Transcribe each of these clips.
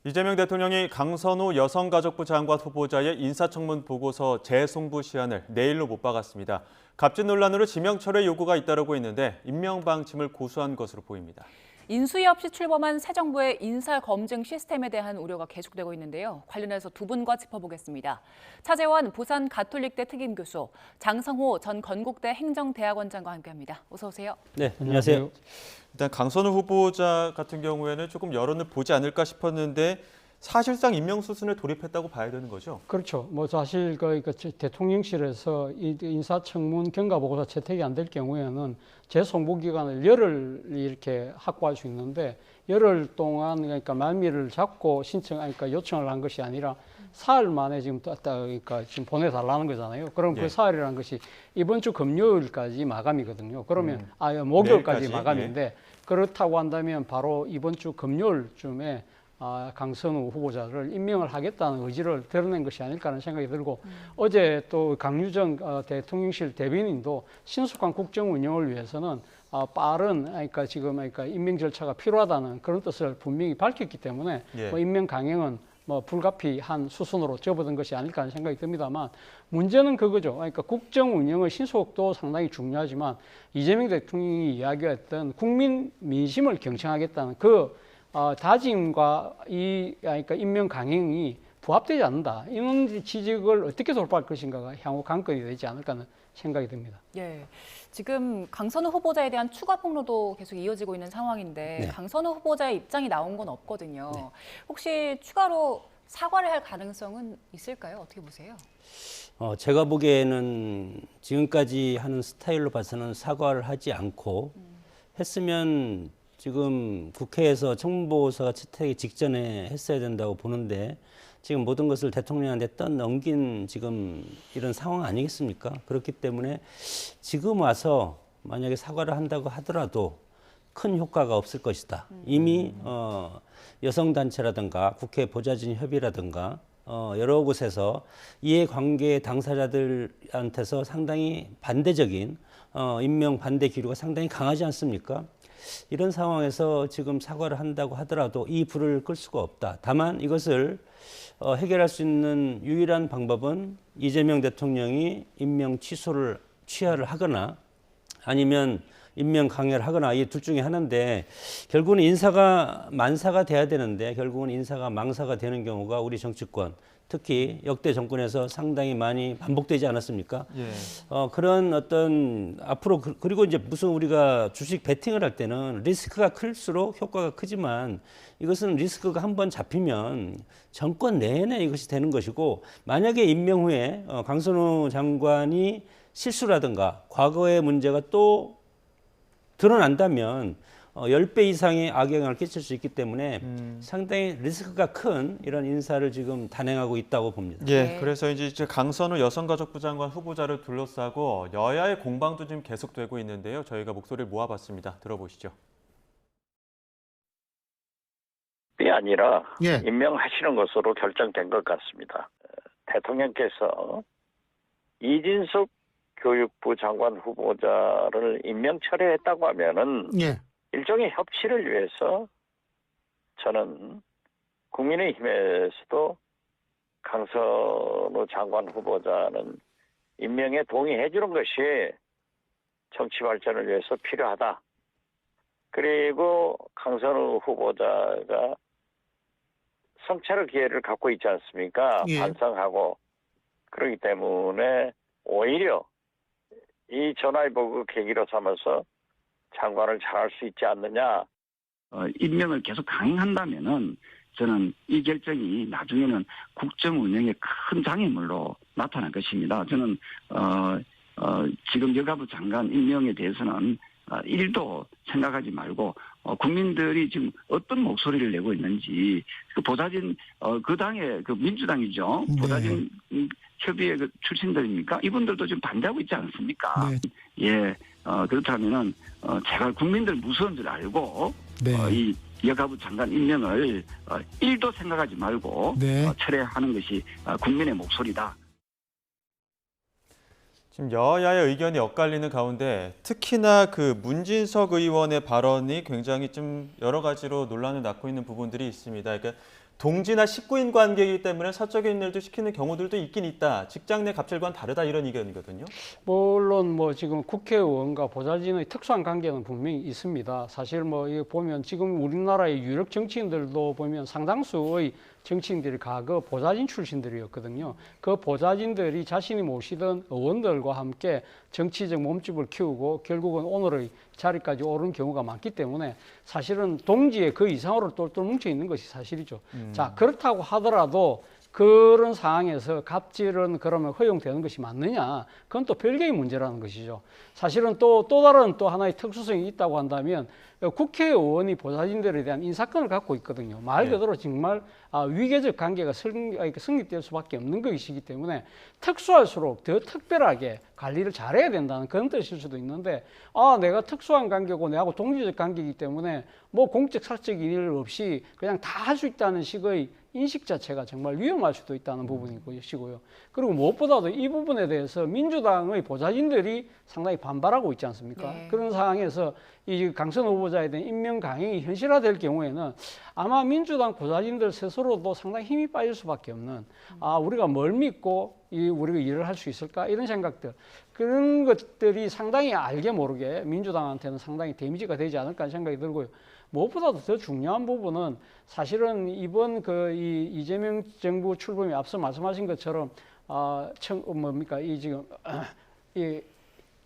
이재명 대통령이 강선우 여성가족부 장관 후보자의 인사청문 보고서 재송부 시한을 내일로 못 박았습니다. 갑질 논란으로 지명 철회 요구가 잇따르고 있는데 임명 방침을 고수한 것으로 보입니다. 인수위 없이 출범한 새 정부의 인사 검증 시스템에 대한 우려가 계속되고 있는데요. 관련해서 두 분과 짚어보겠습니다. 차재원 부산 가톨릭대 특임교수, 장성호 전 건국대 행정대학원장과 함께합니다. 어서 오세요. 네, 안녕하세요. 일단 강선우 후보자 같은 경우에는 조금 여론을 보지 않을까 싶었는데 사실상 임명 수순에 돌입했다고 봐야 되는 거죠? 그렇죠. 뭐 사실 그 대통령실에서 이 인사청문 경과보고서 채택이 안 될 경우에는 재송부 기간을 열흘 이렇게 확보할 수 있는데 열흘 동안 그러니까 말미를 잡고 그러니까 요청을 한 것이 아니라 사흘 만에 지금 그러니까 지금 보내달라는 거잖아요. 그럼 예. 그 사흘이라는 것이 이번 주 금요일까지 마감이거든요. 그러면 목요일까지 내일까지? 마감인데 그렇다고 한다면 바로 이번 주 금요일쯤에 강선우 후보자를 임명을 하겠다는 의지를 드러낸 것이 아닐까 하는 생각이 들고 어제 또 강유정 대통령실 대변인도 신속한 국정 운영을 위해서는 빠른 그러니까 임명 절차가 필요하다는 그런 뜻을 분명히 밝혔기 때문에 예. 뭐 임명 강행은 뭐 불가피한 수순으로 접어든 것이 아닐까 하는 생각이 듭니다만 문제는 그거죠. 그러니까 국정 운영의 신속도 상당히 중요하지만 이재명 대통령이 이야기했던 국민 민심을 경청하겠다는 그 다짐과 그러니까 임명 강행이 부합되지 않는다. 이런 지적을 어떻게 돌파할 것인가가 향후 관건이 되지 않을까 하는 생각이 듭니다. 예, 지금 강선우 후보자에 대한 추가 폭로도 계속 이어지고 있는 상황인데 네. 강선우 후보자의 입장이 나온 건 없거든요. 네. 혹시 추가로 사과를 할 가능성은 있을까요? 어떻게 보세요? 제가 보기에는 지금까지 하는 스타일로 봐서는 사과를 하지 않고 했으면 지금 국회에서 청문보고서가 채택이 직전에 했어야 된다고 보는데 지금 모든 것을 대통령한테 떠넘긴 지금 이런 상황 아니겠습니까? 그렇기 때문에 지금 와서 만약에 사과를 한다고 하더라도 큰 효과가 없을 것이다. 이미 여성단체라든가 국회 보좌진 협의라든가 여러 곳에서 이해관계 당사자들한테서 상당히 반대적인 임명 반대 기류가 상당히 강하지 않습니까? 이런 상황에서 지금 사과를 한다고 하더라도 이 불을 끌 수가 없다. 다만 이것을 해결할 수 있는 유일한 방법은 이재명 대통령이 임명 취소를 취하를 하거나 아니면 임명 강요를 하거나 이 둘 중에 하나인데 결국은 인사가 만사가 돼야 되는데 결국은 인사가 망사가 되는 경우가 우리 정치권 특히 역대 정권에서 상당히 많이 반복되지 않았습니까? 예. 그런 어떤 앞으로 그리고 이제 무슨 우리가 주식 베팅을 할 때는 리스크가 클수록 효과가 크지만 이것은 리스크가 한번 잡히면 정권 내내 이것이 되는 것이고 만약에 임명 후에 강선우 장관이 실수라든가 과거의 문제가 또 드러난다면 10배 이상의 악영향을 끼칠 수 있기 때문에 상당히 리스크가 큰 이런 인사를 지금 단행하고 있다고 봅니다. 예, 네. 그래서 이제 강선우 여성가족부 장관 후보자를 둘러싸고 여야의 공방도 지금 계속되고 있는데요. 저희가 목소리를 모아봤습니다. 들어보시죠. 이 아니라 예. 임명하시는 것으로 결정된 것 같습니다. 대통령께서 이진숙 교육부 장관 후보자를 임명 철회했다고 하면은 예. 일종의 협치를 위해서 저는 국민의힘에서도 강선우 장관 후보자는 임명에 동의해 주는 것이 정치 발전을 위해서 필요하다. 그리고 강선우 후보자가 성찰의 기회를 갖고 있지 않습니까? 예. 반성하고. 그렇기 때문에 오히려 이 전화위복을 계기로 삼아서 장관을 잘할 수 있지 않느냐. 임명을 계속 강행한다면은 저는 이 결정이 나중에는 국정 운영의 큰 장애물로 나타날 것입니다. 저는 지금 여가부 장관 임명에 대해서는 일도 생각하지 말고 국민들이 지금 어떤 목소리를 내고 있는지 그 보좌진 그 당의 그 민주당이죠. 네. 보좌진 협의회 그 출신들입니까? 이분들도 지금 반대하고 있지 않습니까? 네. 예, 그렇다면은 제가 국민들 무서운 줄 알고 네. 이 여가부 장관 임명을 일도 생각하지 말고 네. 철회하는 것이 국민의 목소리다. 지금 여야의 의견이 엇갈리는 가운데 특히나 그 문진석 의원의 발언이 굉장히 좀 여러 가지로 논란을 낳고 있는 부분들이 있습니다. 그러니까 동지나 식구인 관계이기 때문에 사적인 일도 시키는 경우들도 있긴 있다. 직장 내 갑질과는 다르다 이런 의견이거든요. 물론 뭐 지금 국회의원과 보좌진의 특수한 관계는 분명히 있습니다. 사실 뭐 이거 보면 지금 우리나라의 유력 정치인들도 보면 상당수의 정치인들이 과거 보좌진 출신들이었거든요. 그 보좌진들이 자신이 모시던 의원들과 함께 정치적 몸집을 키우고 결국은 오늘의 자리까지 오른 경우가 많기 때문에 사실은 동지의 그 이상으로 똘똘 뭉쳐 있는 것이 사실이죠. 자, 그렇다고 하더라도 그런 상황에서 갑질은 그러면 허용되는 것이 맞느냐? 그건 또 별개의 문제라는 것이죠. 사실은 또 다른 또 하나의 특수성이 있다고 한다면 국회의원이 보좌진들에 대한 인사권을 갖고 있거든요. 말 그대로 정말 위계적 관계가 성립될 수밖에 없는 것이기 때문에 특수할수록 더 특별하게 관리를 잘해야 된다는 그런 뜻일 수도 있는데 내가 특수한 관계고 내하고 동지적 관계이기 때문에 뭐 공적 사적인 일 없이 그냥 다 할 수 있다는 식의 인식 자체가 정말 위험할 수도 있다는 부분인 것이고요. 그리고 무엇보다도 이 부분에 대해서 민주당의 보좌진들이 상당히 반발하고 있지 않습니까? 네. 그런 상황에서 이 강선호 후보자에 대한 임명 강행이 현실화될 경우에는 아마 민주당 보좌진들 스스로도 상당히 힘이 빠질 수밖에 없는 우리가 뭘 믿고 우리가 일을 할 수 있을까 이런 생각들 그런 것들이 상당히 알게 모르게 민주당한테는 상당히 데미지가 되지 않을까 하는 생각이 들고요. 무엇보다도 더 중요한 부분은 사실은 이번 이 이재명 정부 출범에 앞서 말씀하신 것처럼 이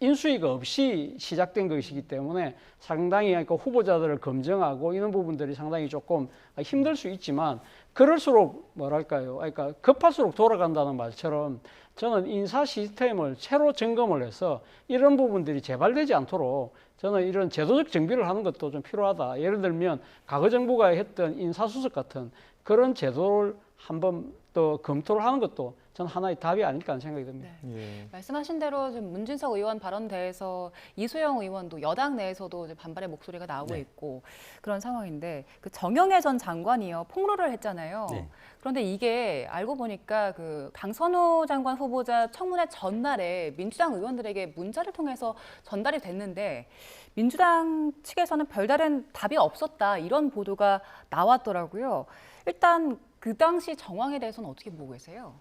인수위가 없이 시작된 것이기 때문에 상당히 후보자들을 검증하고 이런 부분들이 상당히 조금 힘들 수 있지만 그럴수록 그러니까 급할수록 돌아간다는 말처럼 저는 인사 시스템을 새로 점검을 해서 이런 부분들이 재발되지 않도록 저는 이런 제도적 정비를 하는 것도 좀 필요하다. 예를 들면 과거 정부가 했던 인사수석 같은 그런 제도를 한번 또 검토를 하는 것도 저는 하나의 답이 아닐까 하는 생각이 듭니다. 네. 예. 말씀하신 대로 좀 문진석 의원 발언 대해서 이소영 의원도 여당 내에서도 이제 반발의 목소리가 나오고 있고 그런 상황인데 그 정영애 전 장관이요 폭로를 했잖아요. 네. 그런데 이게 알고 보니까 그 강선우 장관 후보자 청문회 전날에 민주당 의원들에게 문자를 통해서 전달이 됐는데 민주당 측에서는 별다른 답이 없었다 이런 보도가 나왔더라고요. 일단 그 당시 정황에 대해서는 어떻게 보고 계세요?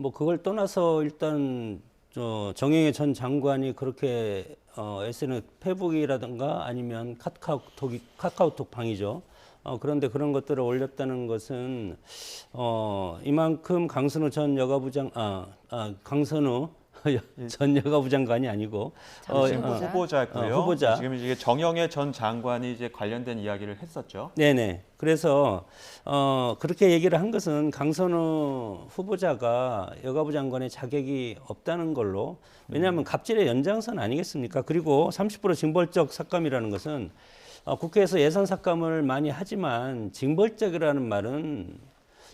뭐 그걸 떠나서 일단 정영애 전 장관이 그렇게 SNS 페북이라든가 아니면 카카오톡 방이죠. 그런데 그런 것들을 올렸다는 것은 이만큼 강선우 전 여가부장 강선우 전 여가부 장관이 아니고 후보자고요. 후보자. 지금 이게 정영애 전 장관이 이제 관련된 이야기를 했었죠. 네네. 그래서 그렇게 얘기를 한 것은 강선우 후보자가 여가부 장관의 자격이 없다는 걸로 왜냐하면 갑질의 연장선 아니겠습니까? 그리고 30% 징벌적 삭감이라는 것은 국회에서 예산 삭감을 많이 하지만 징벌적이라는 말은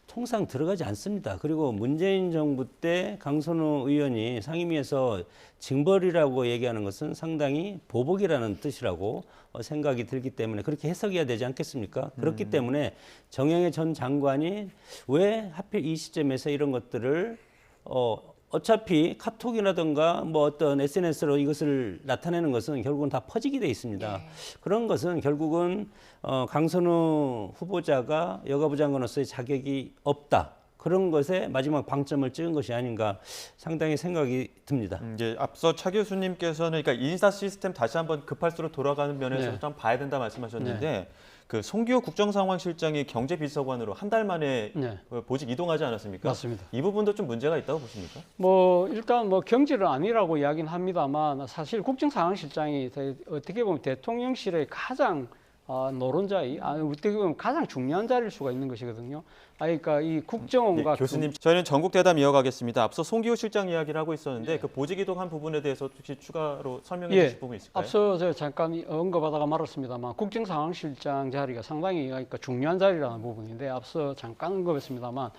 통상 들어가지 않습니다. 그리고 문재인 정부 때 강선우 의원이 상임위에서 징벌이라고 얘기하는 것은 상당히 보복이라는 뜻이라고 생각이 들기 때문에 그렇게 해석해야 되지 않겠습니까? 그렇기 때문에 정영애 전 장관이 왜 하필 이 시점에서 이런 것들을 어차피 카톡이라든가 뭐 어떤 SNS로 이것을 나타내는 것은 결국은 다 퍼지게 돼 있습니다. 네. 그런 것은 결국은 강선우 후보자가 여가부 장관으로서의 자격이 없다. 그런 것에 마지막 방점을 찍은 것이 아닌가 상당히 생각이 듭니다. 이제 앞서 차 교수님께서는 그러니까 인사 시스템 다시 한번 급할수록 돌아가는 면에서 네. 좀 봐야 된다 말씀하셨는데 그 송기호 국정상황실장이 경제비서관으로 한 달 만에 네. 보직 이동하지 않았습니까? 맞습니다. 이 부분도 좀 문제가 있다고 보십니까? 일단 경질은 아니라고 이야기는 합니다만 사실 국정상황실장이 어떻게 보면 대통령실의 가장 어떻게 보면 가장 중요한 자리일 수가 있는 것이거든요. 그러니까 이 국정원과 네, 교수님, 저희는 전국 대담 이어가겠습니다. 앞서 송기호 실장 이야기를 하고 있었는데 그 보직 이동한 부분에 대해서 혹시 추가로 설명해 주실 부분 있을까요? 앞서 제가 잠깐 언급하다가 말았습니다만 국정상황실장 자리가 상당히 그러니까 중요한 자리라는 부분인데 앞서 잠깐 언급했습니다만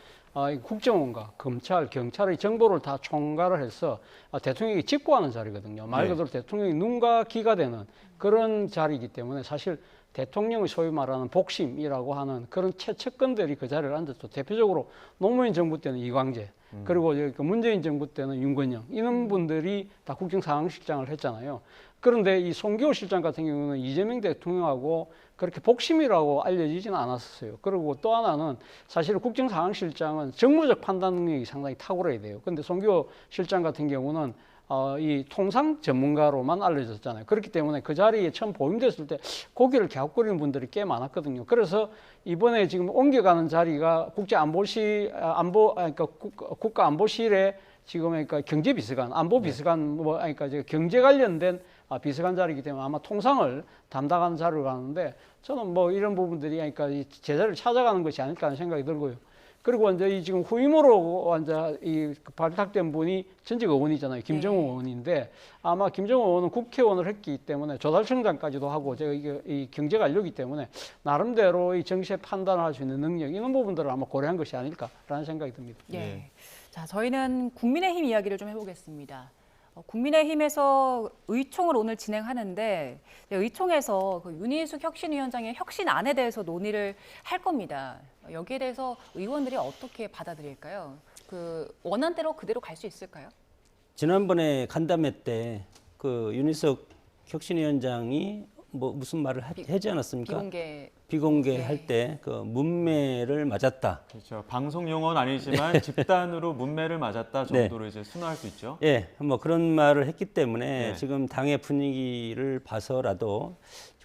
국정원과 검찰, 경찰의 정보를 다 총괄을 해서 대통령이 직고하는 자리거든요. 말 그대로 대통령이 눈과 귀가 되는 그런 자리이기 때문에 사실 대통령의 소위 말하는 복심이라고 하는 그런 최측근들이 그 자리를 앉았죠. 대표적으로 노무현 정부 때는 이광재, 그리고 그 문재인 정부 때는 윤건영, 이런 분들이 다 국정상황실장을 했잖아요. 그런데 이 송기호 실장 같은 경우는 이재명 대통령하고 그렇게 복심이라고 알려지지는 않았어요. 그리고 또 하나는 사실 국정상황실장은 정무적 판단 능력이 상당히 탁월해야 돼요. 그런데 송기호 실장 같은 경우는 이 통상 전문가로만 알려졌잖아요. 그렇기 때문에 그 자리에 처음 보임됐을 때 고개를 갸웃거리는 분들이 꽤 많았거든요. 그래서 이번에 지금 옮겨가는 자리가 국가안보실에 지금 그러니까 경제비서관, 안보비서관, 그러니까 경제 관련된 비서관 자리이기 때문에 아마 통상을 담당하는 자리로 가는데 저는 뭐 이런 부분들이 그러니까 이 제자리를 찾아가는 것이 아닐까 하는 생각이 들고요. 그리고 이제 이 지금 후임으로 이제 이 발탁된 분이 전직 의원이잖아요. 김정우 의원인데 아마 김정우 의원은 국회의원을 했기 때문에 조달청장까지도 하고 제가 이게 이 경제 관료이기 때문에 나름대로 이 정치에 판단을 할 수 있는 능력 이런 부분들을 아마 고려한 것이 아닐까라는 생각이 듭니다. 예. 자, 저희는 국민의힘 이야기를 좀 해보겠습니다. 국민의힘에서 의총을 오늘 진행하는데 의총에서 그 윤희숙 혁신위원장의 혁신안에 대해서 논의를 할 겁니다. 여기에 대해서 의원들이 어떻게 받아들일까요? 그 원안대로 그대로 갈 수 있을까요? 지난번에 간담회 때 그 윤희숙 혁신위원장이 뭐 무슨 말을 하지 않았습니까? 비공개할 때 그 문매를 맞았다. 그렇죠. 방송 용어는 아니지만 집단으로 문매를 맞았다 정도로 이제 순화할 수 있죠. 예, 뭐 그런 말을 했기 때문에 네. 지금 당의 분위기를 봐서라도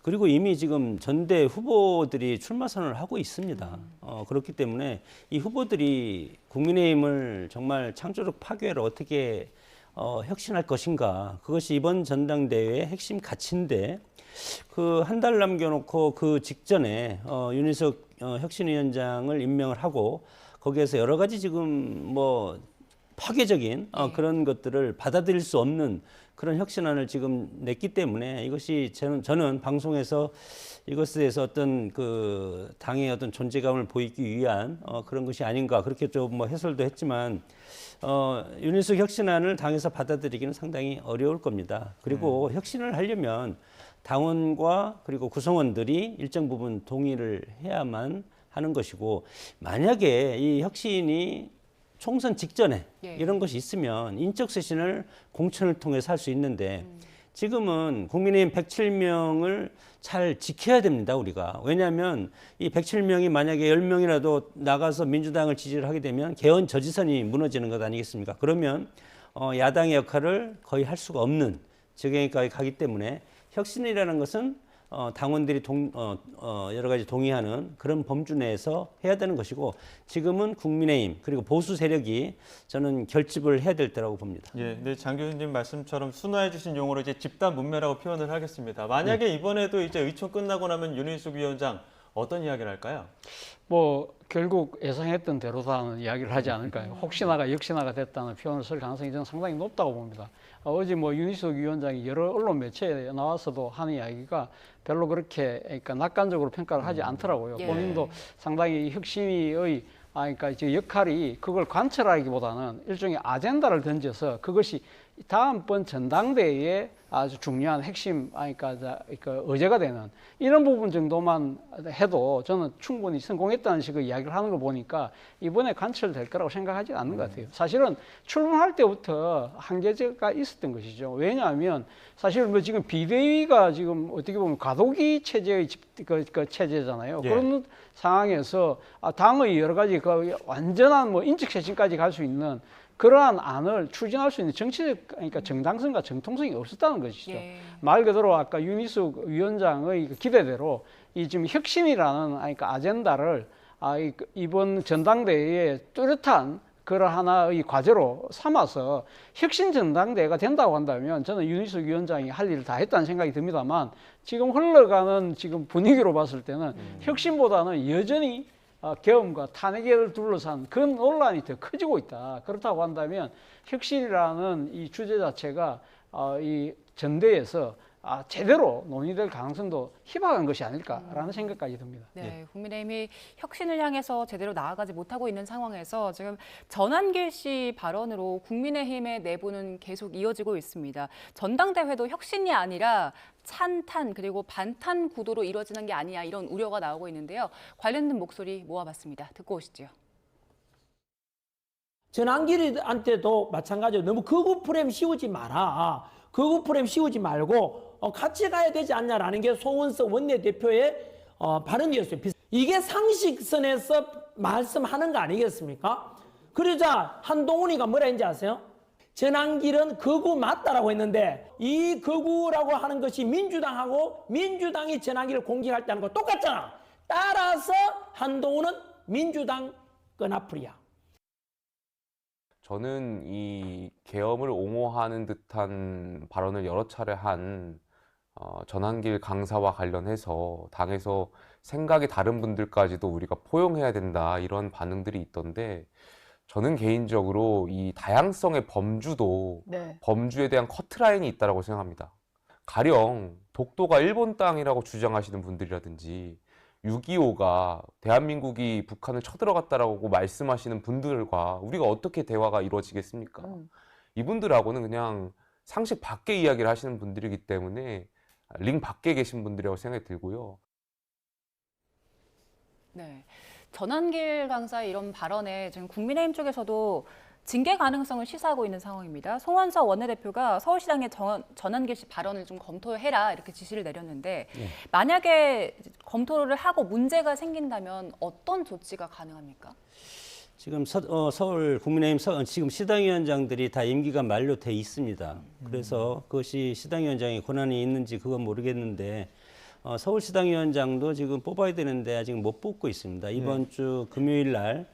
그리고 이미 지금 전대 후보들이 출마 선언을 하고 있습니다. 그렇기 때문에 이 후보들이 국민의힘을 정말 창조적 파괴를 어떻게 혁신할 것인가, 그것이 이번 전당대회의 핵심 가치인데 그 한 달 남겨놓고 그 직전에 윤희숙 혁신위원장을 임명을 하고 거기에서 여러 가지 지금 뭐 파괴적인 그런 것들을 받아들일 수 없는 그런 혁신안을 지금 냈기 때문에 이것이 저는 방송에서 이것에 대해서 어떤 그 당의 어떤 존재감을 보이기 위한 그런 것이 아닌가 그렇게 좀 뭐 해설도 했지만 윤희숙 혁신안을 당에서 받아들이기는 상당히 어려울 겁니다. 그리고 혁신을 하려면 당원과 그리고 구성원들이 일정 부분 동의를 해야만 하는 것이고 만약에 이 혁신이 총선 직전에 이런 것이 있으면 인적 쇄신을 공천을 통해서 할 수 있는데 지금은 국민의힘 107명을 잘 지켜야 됩니다, 우리가. 왜냐하면 이 107명이 만약에 10명이라도 나가서 민주당을 지지를 하게 되면 개헌 저지선이 무너지는 것 아니겠습니까? 그러면 야당의 역할을 거의 할 수가 없는 지경에까지 가기 때문에 혁신이라는 것은 당원들이 여러 가지 동의하는 그런 범주 내에서 해야 되는 것이고 지금은 국민의힘 그리고 보수 세력이 저는 결집을 해야 될 때라고 봅니다. 예, 근데 장 교수님 말씀처럼 순화해 주신 용어로 이제 집단 문매라고 표현을 하겠습니다. 만약에 이번에도 이제 의총 끝나고 나면 윤희숙 위원장 어떤 이야기를 할까요? 뭐 결국 예상했던 대로다는 이야기를 하지 않을까요? 혹시나가 역시나가 됐다는 표현을 쓸 가능성이 저는 상당히 높다고 봅니다. 어제 뭐 윤희숙 위원장이 여러 언론 매체에 나와서도 하는 이야기가 별로 그렇게 그러니까 낙관적으로 평가를 하지 않더라고요. 예. 본인도 상당히 혁신위의 그러니까 이제 역할이 그걸 관철하기보다는 일종의 아젠다를 던져서 그것이 다음번 전당대회에 아주 중요한 핵심, 그러니까 의제가 되는 이런 부분 정도만 해도 저는 충분히 성공했다는 식의 이야기를 하는 걸 보니까 이번에 관철될 거라고 생각하지 않는 것 같아요. 사실은 출범할 때부터 한계가 있었던 것이죠. 왜냐하면 사실 뭐 지금 비대위가 지금 어떻게 보면 과도기 체제의 체제잖아요. 예. 그런 상황에서 당의 여러 가지 그 완전한 뭐 인적 쇄신까지 갈 수 있는 그러한 안을 추진할 수 있는 정치적 그러니까 정당성과 정통성이 없었다는 것이죠. 예. 말 그대로 아까 윤희숙 위원장의 기대대로 이 지금 혁신이라는 그러니까 아젠다를 이번 전당대회에 뚜렷한 그런 하나의 과제로 삼아서 혁신 전당대회가 된다고 한다면 저는 윤희숙 위원장이 할 일을 다 했다는 생각이 듭니다만 지금 흘러가는 지금 분위기로 봤을 때는 혁신보다는 여전히 계엄과 탄핵을 둘러싼 그 논란이 더 커지고 있다. 그렇다고 한다면 혁신이라는 이 주제 자체가 이 전대에서 제대로 논의될 가능성도 희박한 것이 아닐까라는 생각까지 듭니다. 네, 국민의힘이 혁신을 향해서 제대로 나아가지 못하고 있는 상황에서 지금 전한길 씨 발언으로 국민의힘의 내부는 계속 이어지고 있습니다. 전당대회도 혁신이 아니라 찬탄 그리고 반탄 구도로 이루어지는 게 아니냐 이런 우려가 나오고 있는데요. 관련된 목소리 모아봤습니다. 듣고 오시죠. 전환길한테도 마찬가지로 너무 극우 프레임 씌우지 마라. 극우 프레임 씌우지 말고 같이 가야 되지 않냐라는 게 송원석 원내대표의 발언이었어요. 이게 상식선에서 말씀하는 거 아니겠습니까? 그러자 한동훈이가 뭐라 했는지 아세요? 전환길은 극우 맞다라고 했는데 이 극우라고 하는 것이 민주당하고 민주당이 전환길을 공격할 때 하는 거 똑같잖아. 따라서 한동훈은 민주당 끈앞풀이야. 저는 이 계엄을 옹호하는 듯한 발언을 여러 차례 한 전환길 강사와 관련해서 당에서 생각이 다른 분들까지도 우리가 포용해야 된다 이런 반응들이 있던데 저는 개인적으로 이 다양성의 범주도 범주에 대한 커트라인이 있다고 생각합니다. 가령 독도가 일본 땅이라고 주장하시는 분들이라든지 6.25가 대한민국이 북한을 쳐들어갔다라고 말씀하시는 분들과 우리가 어떻게 대화가 이루어지겠습니까? 이분들하고는 그냥 상식 밖의 이야기를 하시는 분들이기 때문에 링 밖에 계신 분들이라고 생각이 들고요. 네, 전환길 강사의 이런 발언에 지금 국민의힘 쪽에서도 징계 가능성을 시사하고 있는 상황입니다. 송원석 원내대표가 서울시장의 전환길 씨 발언을 좀 검토해라 이렇게 지시를 내렸는데 만약에 검토를 하고 문제가 생긴다면 어떤 조치가 가능합니까? 지금 서울 국민의힘 지금 시당위원장들이 다 임기가 만료돼 있습니다. 그래서 그것이 시당위원장의 권한이 있는지 그건 모르겠는데 서울시당위원장도 지금 뽑아야 되는데 아직 못 뽑고 있습니다. 이번 주 금요일 날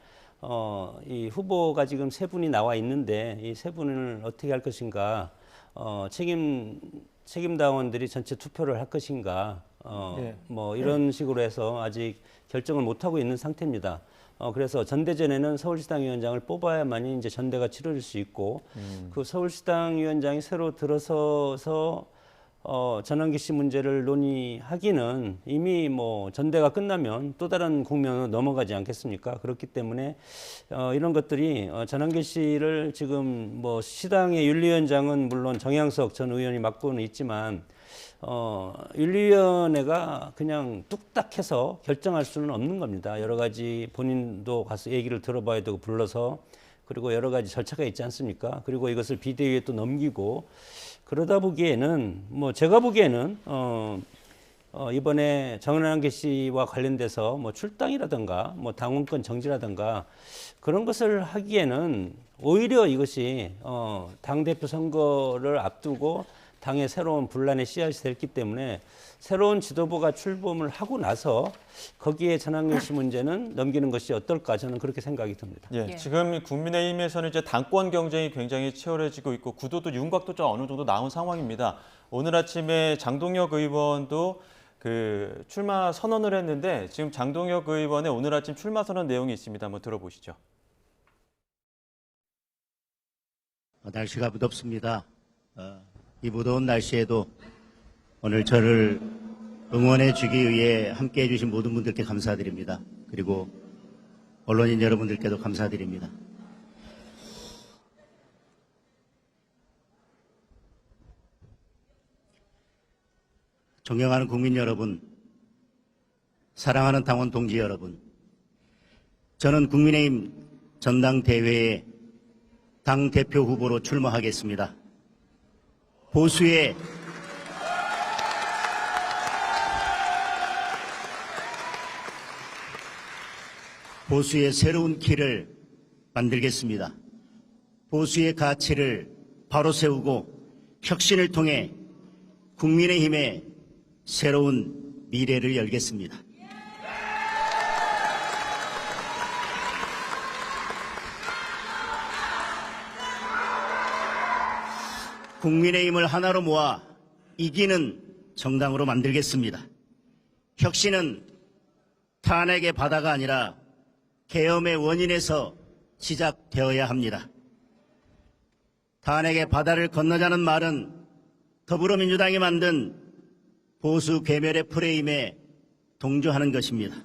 이 후보가 지금 3분이 나와 있는데 이 3분을 어떻게 할 것인가, 책임당원들이 전체 투표를 할 것인가, 뭐 이런 식으로 해서 아직 결정을 못 하고 있는 상태입니다. 그래서 전대전에는 서울시당위원장을 뽑아야만이 이제 전대가 치러질 수 있고, 그 서울시당위원장이 새로 들어서서 전환길 씨 문제를 논의하기는 이미 뭐 전대가 끝나면 또 다른 국면으로 넘어가지 않겠습니까? 그렇기 때문에 이런 것들이 전환길 씨를 지금 뭐 시당의 윤리위원장은 물론 정양석 전 의원이 맡고는 있지만 윤리위원회가 그냥 뚝딱 해서 결정할 수는 없는 겁니다. 여러 가지 본인도 가서 얘기를 들어봐야 되고 불러서, 그리고 여러 가지 절차가 있지 않습니까? 그리고 이것을 비대위에 또 넘기고, 그러다 보기에는 뭐 제가 보기에는 이번에 전환길 씨와 관련돼서 뭐 출당이라든가 뭐 당원권 정지라든가 그런 것을 하기에는 오히려 이것이 당대표 선거를 앞두고 당의 새로운 분란의 씨앗이 됐기 때문에 새로운 지도부가 출범을 하고 나서 거기에 전환길 씨 문제는 넘기는 것이 어떨까, 저는 그렇게 생각이 듭니다. 지금 국민의힘에서는 이제 당권 경쟁이 굉장히 치열해지고 있고 구도도 윤곽도 좀 어느 정도 나온 상황입니다. 오늘 아침에 장동혁 의원도 그 출마 선언을 했는데 지금 장동혁 의원의 오늘 아침 출마 선언 내용이 있습니다. 한번 들어보시죠. 날씨가 무덥습니다. 이 무더운 날씨에도 오늘 저를 응원해 주기 위해 함께해 주신 모든 분들께 감사드립니다. 그리고 언론인 여러분들께도 감사드립니다. 존경하는 국민 여러분, 사랑하는 당원 동지 여러분, 저는 국민의힘 전당대회에 당대표 후보로 출마하겠습니다. 보수의 새로운 길을 만들겠습니다. 보수의 가치를 바로 세우고 혁신을 통해 국민의힘의 새로운 미래를 열겠습니다. 국민의힘을 하나로 모아 이기는 정당으로 만들겠습니다. 혁신은 탄핵의 바다가 아니라 계엄의 원인에서 시작되어야 합니다. 탄핵의 바다를 건너자는 말은 더불어민주당이 만든 보수 괴멸의 프레임에 동조하는 것입니다.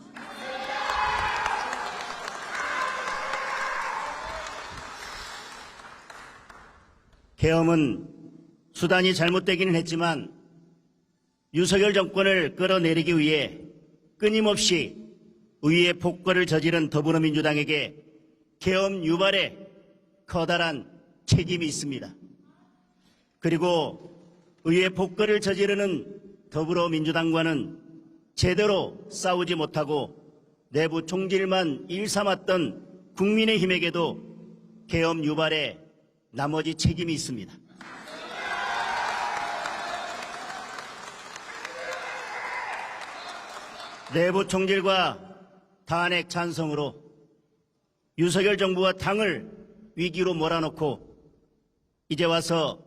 계엄은 수단이 잘못되기는 했지만 윤석열 정권을 끌어내리기 위해 끊임없이 의회 폭거를 저지른 더불어민주당에게 계엄 유발에 커다란 책임이 있습니다. 그리고 의회 폭거를 저지르는 더불어민주당과는 제대로 싸우지 못하고 내부 총질만 일삼았던 국민의힘에게도 계엄 유발에 나머지 책임이 있습니다. 내부 총질과 탄핵 찬성으로 윤석열 정부와 당을 위기로 몰아넣고 이제 와서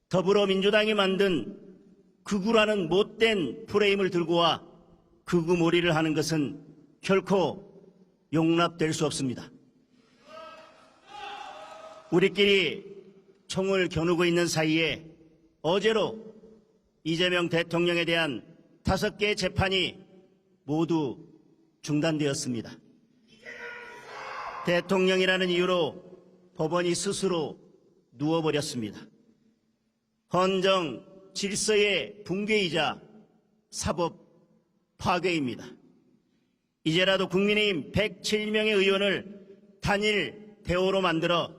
더불어민주당이 만든 극우라는 못된 프레임을 들고 와 극우몰이를 하는 것은 결코 용납될 수 없습니다. 우리끼리 총을 겨누고 있는 사이에 어제로 이재명 대통령에 대한 5개의 재판이 모두 중단되었습니다. 대통령이라는 이유로 법원이 스스로 누워버렸습니다. 헌정 질서의 붕괴이자 사법 파괴입니다. 이제라도 국민의힘 107명의 의원을 단일 대오로 만들어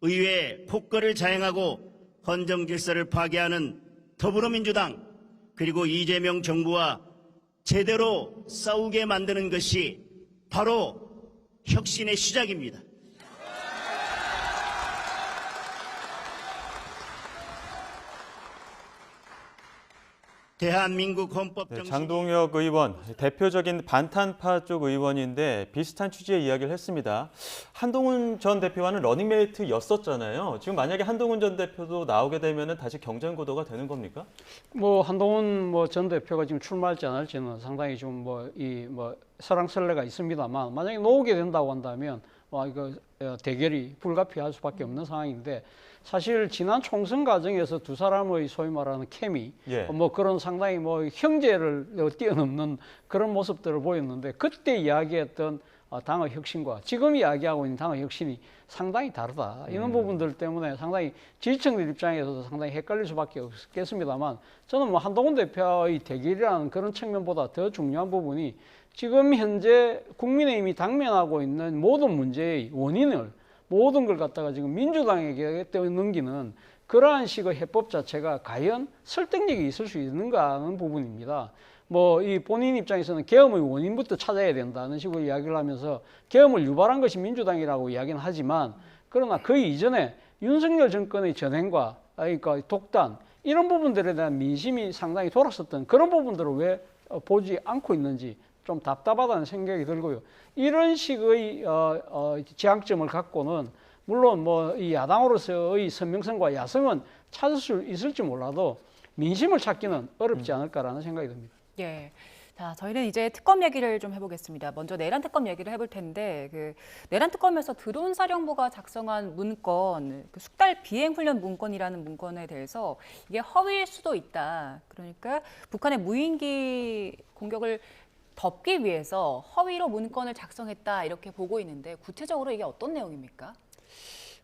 의회 폭거를 자행하고 헌정 질서를 파괴하는 더불어민주당 그리고 이재명 정부와 제대로 싸우게 만드는 것이 바로 혁신의 시작입니다. 대한민국 헌법 정신 장동혁 의원, 대표적인 반탄파 쪽 의원인데 비슷한 취지의 이야기를 했습니다. 한동훈 전 대표와는 러닝메이트였었잖아요. 지금 만약에 한동훈 전 대표도 나오게 되면 다시 경쟁 구도가 되는 겁니까? 뭐 한동훈 전 대표가 지금 출마할지 안 할지는 상당히 좀 설랑설레가 있습니다만 만약에 놓게 된다고 한다면 이거 대결이 불가피할 수밖에 없는 상황인데 사실 지난 총선 과정에서 두 사람의 소위 말하는 케미 그런 상당히 형제를 뛰어넘는 그런 모습들을 보였는데 그때 이야기했던 당의 혁신과 지금 이야기하고 있는 당의 혁신이 상당히 다르다. 이런 부분들 때문에 상당히 지지층들 입장에서도 상당히 헷갈릴 수밖에 없겠습니다만 저는 한동훈 대표의 대결이라는 그런 측면보다 더 중요한 부분이 지금 현재 국민의힘이 당면하고 있는 모든 문제의 원인을 모든 걸 갖다가 지금 민주당에게 넘기는 그러한 식의 해법 자체가 과연 설득력이 있을 수 있는가 하는 부분입니다. 이 본인 입장에서는 계엄의 원인부터 찾아야 된다는 식으로 이야기를 하면서 계엄을 유발한 것이 민주당이라고 이야기는 하지만 그러나 그 이전에 윤석열 정권의 전횡과 그러니까 독단 이런 부분들에 대한 민심이 상당히 돌았었던 그런 부분들을 왜 보지 않고 있는지 좀 답답하다는 생각이 들고요. 이런 식의 지향점을 갖고는 물론 이 야당으로서의 선명성과 야성은 찾을 수 있을지 몰라도 민심을 찾기는 어렵지 않을까라는 생각이 듭니다. 예. 자, 저희는 이제 특검 얘기를 좀 해보겠습니다. 먼저 내란 특검 얘기를 해볼 텐데 내란 특검에서 드론 사령부가 작성한 문건, 숙달 비행 훈련 문건이라는 문건에 대해서 이게 허위일 수도 있다. 그러니까 북한의 무인기 공격을 덮기 위해서 허위로 문건을 작성했다 이렇게 보고 있는데 구체적으로 이게 어떤 내용입니까?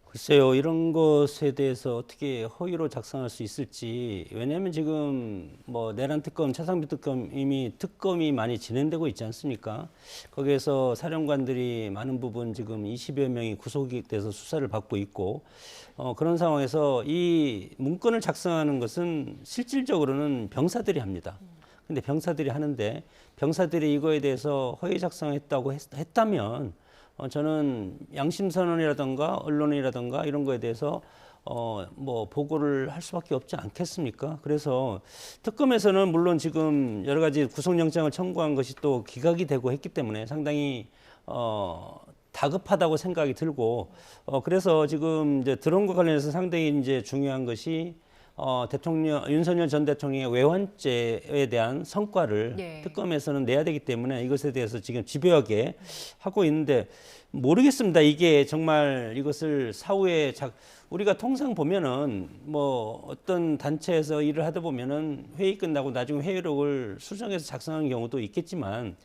글쎄요, 이런 것에 대해서 어떻게 허위로 작성할 수 있을지. 왜냐하면 지금 내란 특검, 차상비 특검 이미 특검이 많이 진행되고 있지 않습니까? 거기에서 사령관들이 많은 부분 지금 20여 명이 구속이 돼서 수사를 받고 있고 그런 상황에서 이 문건을 작성하는 것은 실질적으로는 병사들이 합니다. 근데 병사들이 하는데 병사들이 이거에 대해서 허위 작성했다고 했다면 저는 양심선언이라든가 언론이라든가 이런 거에 대해서 보고를 할 수밖에 없지 않겠습니까? 그래서 특검에서는 물론 지금 여러 가지 구속영장을 청구한 것이 또 기각이 되고 했기 때문에 상당히 다급하다고 생각이 들고 그래서 지금 이제 드론과 관련해서 상당히 이제 중요한 것이 윤석열 전 대통령의 외환죄에 대한 성과를 특검에서는 내야 되기 때문에 이것에 대해서 지금 집요하게 하고 있는데 모르겠습니다. 이게 정말 이것을 사후에 우리가 통상 보면은 어떤 단체에서 일을 하다 보면은 회의 끝나고 나중에 회의록을 수정해서 작성하는 경우도 있겠지만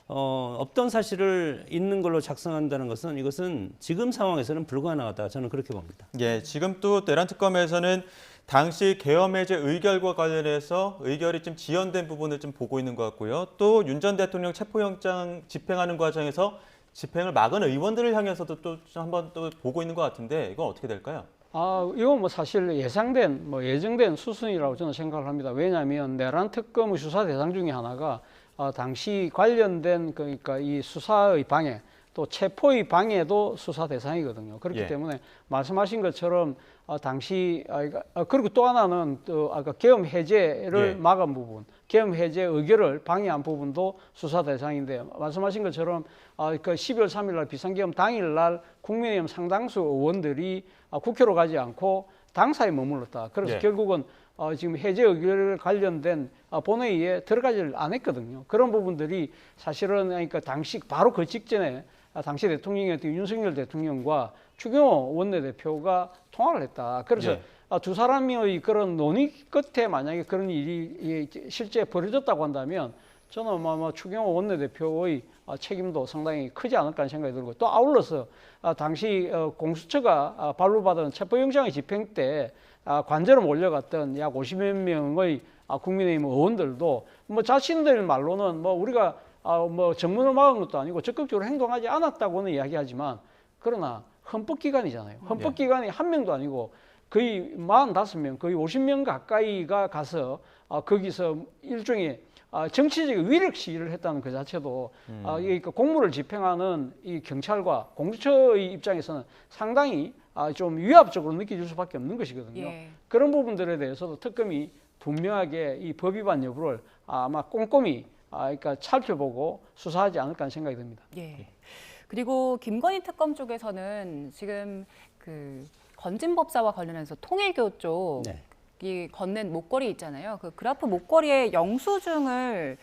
없던 사실을 있는 걸로 작성한다는 것은 이것은 지금 상황에서는 불가능하다. 저는 그렇게 봅니다. 예, 지금 또 내란 특검에서는 당시 계엄 해제 의결과 관련해서 의결이 좀 지연된 부분을 좀 보고 있는 것 같고요. 또 윤 전 대통령 체포영장 집행하는 과정에서 집행을 막은 의원들을 향해서도 또 한번 또 보고 있는 것 같은데 이건 어떻게 될까요? 이건 뭐 사실 예상된, 예정된 수순이라고 저는 생각을 합니다. 왜냐하면 내란 특검의 수사 대상 중에 하나가 당시 관련된 그러니까 이 수사의 방해, 또 체포의 방해도 수사 대상이거든요. 그렇기 예. 때문에 말씀하신 것처럼 당시 그리고 또 하나는 또 아까 계엄 해제를 예. 막은 부분, 계엄 해제 의결을 방해한 부분도 수사 대상인데 말씀하신 것처럼 그 12월 3일 날 비상계엄 당일 날 국민의힘 상당수 의원들이 국회로 가지 않고 당사에 머물렀다. 그래서 예. 결국은 지금 해제 의결 관련된 본회의에 들어가지를 안 했거든요. 그런 부분들이 사실은 그러니까 당시 바로 그 직전에 당시 대통령이었던 윤석열 대통령과 추경호 원내대표가 통화를 했다. 그래서 예. 두 사람의 그런 논의 끝에 만약에 그런 일이 실제 벌어졌다고 한다면 저는 아마 추경호 원내대표의 책임도 상당히 크지 않을까 하는 생각이 들고 또 아울러서 당시 공수처가 발부받은 체포영장의 집행 때 관저로 몰려갔던 약 50여 명의 국민의힘 의원들도 뭐 자신들 말로는 뭐 우리가 정문을 막은 것도 아니고 적극적으로 행동하지 않았다고는 이야기하지만 그러나 헌법기관이잖아요. 헌법기관이 한 명도 아니고 거의 45명, 거의 50명 가까이가 가서 거기서 일종의 정치적 위력 시위를 했다는 그 자체도 그러니까 공무를 집행하는 이 경찰과 공수처의 입장에서는 상당히 좀 위압적으로 느껴질 수밖에 없는 것이거든요. 예. 그런 부분들에 대해서도 특검이 분명하게 이 법 위반 여부를 아마 꼼꼼히 그러니까 살펴보고 수사하지 않을까 하는 생각이 듭니다. 예. 그리고 김건희 특검 쪽에서는 지금 그 건진법사와 관련해서 통일교 쪽 네. 이 건넨 목걸이 있잖아요. 그 그래프 목걸이의 영수증을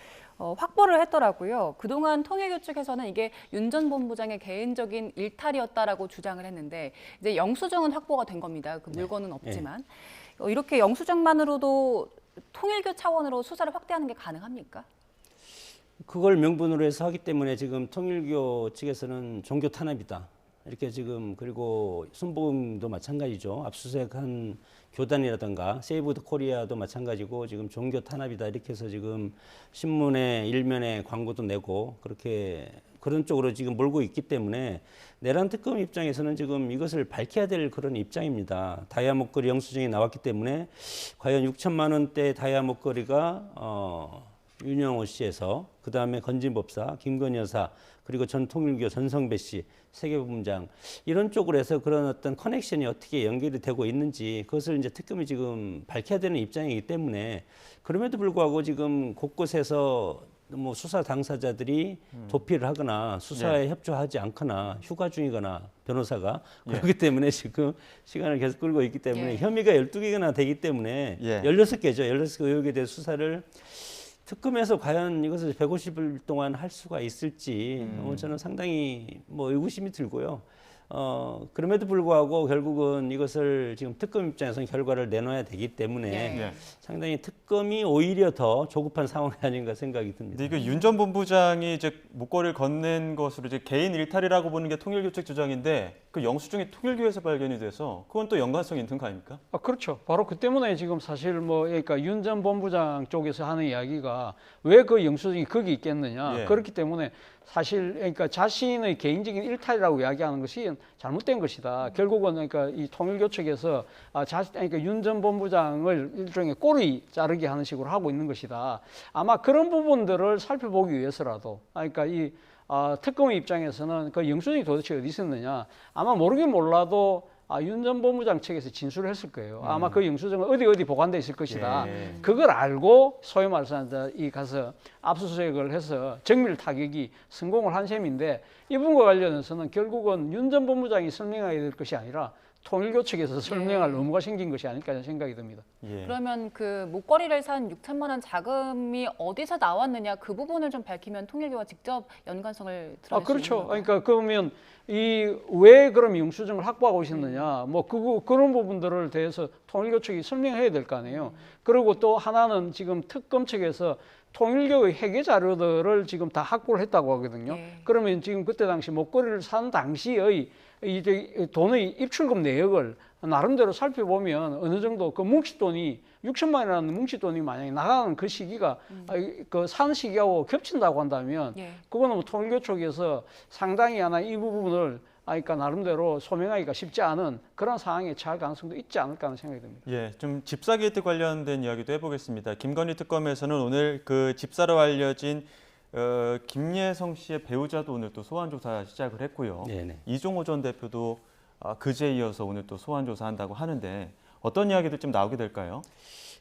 확보를 했더라고요. 그동안 통일교 측에서는 이게 윤 전 본부장의 개인적인 일탈이었다라고 주장을 했는데 이제 영수증은 확보가 된 겁니다. 그 물건은 없지만 이렇게 영수증만으로도 통일교 차원으로 수사를 확대하는 게 가능합니까? 그걸 명분으로 해서 하기 때문에 지금 통일교 측에서는 종교 탄압이다. 이렇게 지금 그리고 순복음도 마찬가지죠. 압수수색한 교단이라든가 세이브 더 코리아도 마찬가지고 지금 종교 탄압이다. 이렇게 해서 지금 신문에 일면에 광고도 내고 그렇게 그런 쪽으로 지금 몰고 있기 때문에 내란 특검 입장에서는 지금 이것을 밝혀야 될 그런 입장입니다. 다이아 목걸이 영수증이 나왔기 때문에 과연 6천만 원대 다이아 목걸이가 윤영호 씨에서 그 다음에 건진법사, 김건희 여사 그리고 전 통일교 전성배 씨 세계본부장 이런 쪽으로 해서 그런 어떤 커넥션이 어떻게 연결이 되고 있는지 그것을 이제 특검이 지금 밝혀야 되는 입장이기 때문에 그럼에도 불구하고 지금 곳곳에서 뭐 수사 당사자들이 도피를 하거나 수사에 협조하지 않거나 휴가 중이거나 변호사가 그렇기 때문에 지금 시간을 계속 끌고 있기 때문에 혐의가 12개나 되기 때문에 16개죠. 16개 의혹에 대해 수사를 특검에서 과연 이것을 150일 동안 할 수가 있을지 저는 상당히 뭐 의구심이 들고요. 그럼에도 불구하고 결국은 이것을 지금 특검 입장에서는 결과를 내놔야 되기 때문에 상당히 특검이 오히려 더 조급한 상황이 아닌가 생각이 듭니다. 근데 이거 윤 전 본부장이 이제 목걸이를 건넨 것으로 이제 개인 일탈이라고 보는 게 통일교 측 주장인데 그 영수증이 통일교에서 발견이 돼서 그건 또 연관성이 있는 거 아닙니까? 그렇죠. 바로 그 때문에 지금 사실 그러니까 윤 전 본부장 쪽에서 하는 이야기가 왜 그 영수증이 거기 있겠느냐. 그렇기 때문에 사실 그러니까 자신의 개인적인 일탈이라고 이야기하는 것이 잘못된 것이다. 결국은 그러니까 이 통일교 측에서 그러니까 윤 전 본부장을 일종의 꼬리 자르게 하는 식으로 하고 있는 것이다. 아마 그런 부분들을 살펴보기 위해서라도 그러니까 이 특검의 입장에서는 그 영수증이 도대체 어디 있었느냐. 아마 모르긴 몰라도 윤 전 본부장 측에서 진술을 했을 거예요. 아마 그 영수증은 어디 보관돼 있을 것이다. 그걸 알고 소위 말해서 이 가서 압수수색을 해서 정밀 타격이 성공을 한 셈인데 이 부분과 관련해서는 결국은 윤 전 본부장이 설명해야 될 것이 아니라 통일교 측에서 설명할 의무가 생긴 것이 아닐까 하는 생각이 듭니다. 그러면 그 목걸이를 산 6천만 원 자금이 어디서 나왔느냐 그 부분을 좀 밝히면 통일교와 직접 연관성을 드러낼 수 있는 그렇죠. 건가요? 그러니까 그러면 왜 그럼 영수증을 확보하고 있었느냐, 뭐 그런 부분들을 대해서 통일교 측이 설명해야 될 거 아니에요. 그리고 또 하나는 지금 특검 측에서 통일교의 회계 자료들을 지금 다 확보를 했다고 하거든요. 예. 그러면 지금 그때 당시 목걸이를 산 당시의 이제 돈의 입출금 내역을 나름대로 살펴보면 어느 정도 그 뭉칫돈이 6천만 원이라는 뭉칫돈이 만약에 나가는 그 시기가 그 산 시기하고 겹친다고 한다면 예. 그거는 뭐 통일교 쪽에서 상당히 하나 이 부분을 그러니까 나름대로 소명하기가 쉽지 않은 그런 상황에 처할 가능성도 있지 않을까 하는 생각이 듭니다. 예, 좀 집사 게이트 관련된 이야기도 해보겠습니다. 김건희 특검에서는 오늘 그 집사로 알려진 김예성 씨의 배우자도 오늘 또 소환 조사 시작을 했고요. 네네. 이종호 전 대표도 그제 이어서 오늘 또 소환 조사한다고 하는데 어떤 이야기도 좀 나오게 될까요?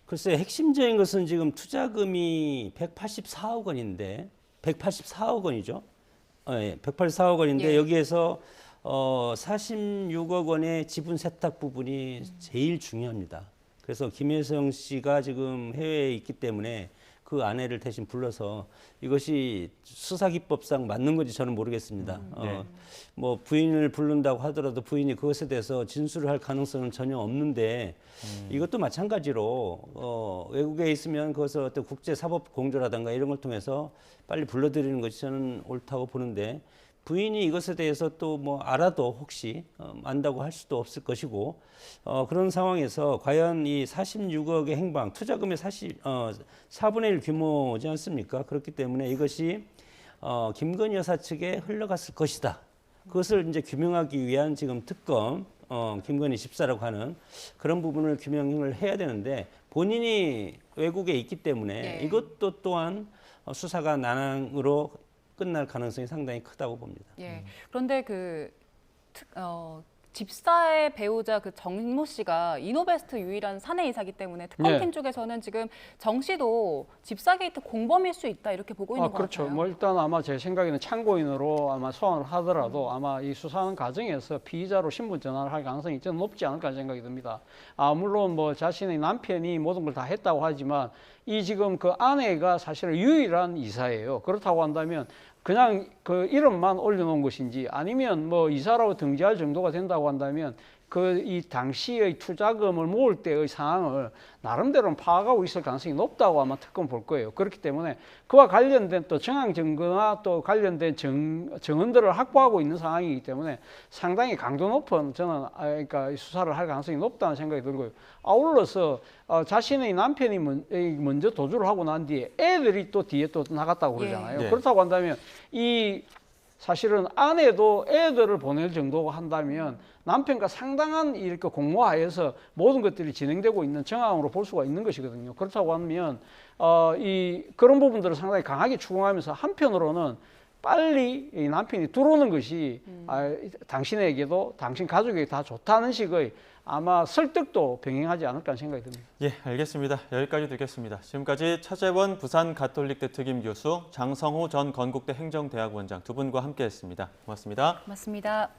글쎄 핵심적인 것은 지금 투자금이 184억 원인데 184억 원이죠. 예, 184억 원인데 예. 여기에서 46억 원의 지분 세탁 부분이 제일 중요합니다. 그래서 김혜성 씨가 지금 해외에 있기 때문에 그 아내를 대신 불러서 이것이 수사기법상 맞는 건지 저는 모르겠습니다. 네. 뭐 부인을 부른다고 하더라도 부인이 그것에 대해서 진술을 할 가능성은 전혀 없는데 이것도 마찬가지로 외국에 있으면 그것을 어떤 국제사법 공조라든가 이런 걸 통해서 빨리 불러들이는 것이 저는 옳다고 보는데 부인이 이것에 대해서 또 뭐 알아도 혹시 안다고 할 수도 없을 것이고 그런 상황에서 과연 이 46억의 행방 투자금의 4분의 1 규모지 않습니까? 그렇기 때문에 이것이 김건희 여사 측에 흘러갔을 것이다. 그것을 이제 규명하기 위한 지금 특검 김건희 집사라고 하는 그런 부분을 규명을 해야 되는데 본인이 외국에 있기 때문에 네. 이것도 또한 수사가 난항으로 끝날 가능성이 상당히 크다고 봅니다. 예. 그런데 집사의 배우자 그 정모 씨가 이노베스트 유일한 사내 이사기 때문에 특검팀 네. 쪽에서는 지금 정 씨도 집사 게이트 공범일 수 있다 이렇게 보고 있는 것 그렇죠. 같아요. 뭐 일단 아마 제 생각에는 참고인으로 아마 소환을 하더라도 아마 이 수사하는 과정에서 피의자로 신분 전환을 할 가능성이 좀 높지 않을까 생각이 듭니다. 물론 뭐 자신의 남편이 모든 걸 다 했다고 하지만 이 지금 그 아내가 사실 유일한 이사예요. 그렇다고 한다면 그냥 그 이름만 올려놓은 것인지 아니면 뭐 이사라고 등재할 정도가 된다고 한다면 그 이 당시의 투자금을 모을 때의 상황을 나름대로 파악하고 있을 가능성이 높다고 아마 특검 볼 거예요. 그렇기 때문에 그와 관련된 또 정황 증거나 또 관련된 정언들을 확보하고 있는 상황이기 때문에 상당히 강도 높은 저는 그러니까 수사를 할 가능성이 높다는 생각이 들고요. 아울러서 자신의 남편이 먼저 도주를 하고 난 뒤에 애들이 또 뒤에 또 나갔다고 그러잖아요. 예. 그렇다고 한다면 이 사실은 아내도 애들을 보낼 정도가 한다면 남편과 상당한 이렇게 공모하에서 모든 것들이 진행되고 있는 정황으로 볼 수가 있는 것이거든요. 그렇다고 하면 그런 부분들을 상당히 강하게 추궁하면서 한편으로는 빨리 이 남편이 들어오는 것이 당신에게도 당신 가족에게 다 좋다는 식의 아마 설득도 병행하지 않을까 하는 생각이 듭니다. 예, 알겠습니다. 여기까지 듣겠습니다. 지금까지 차재원 부산가톨릭대 특임교수, 장성호 전 건국대 행정대학원장 두 분과 함께했습니다. 고맙습니다. 고맙습니다.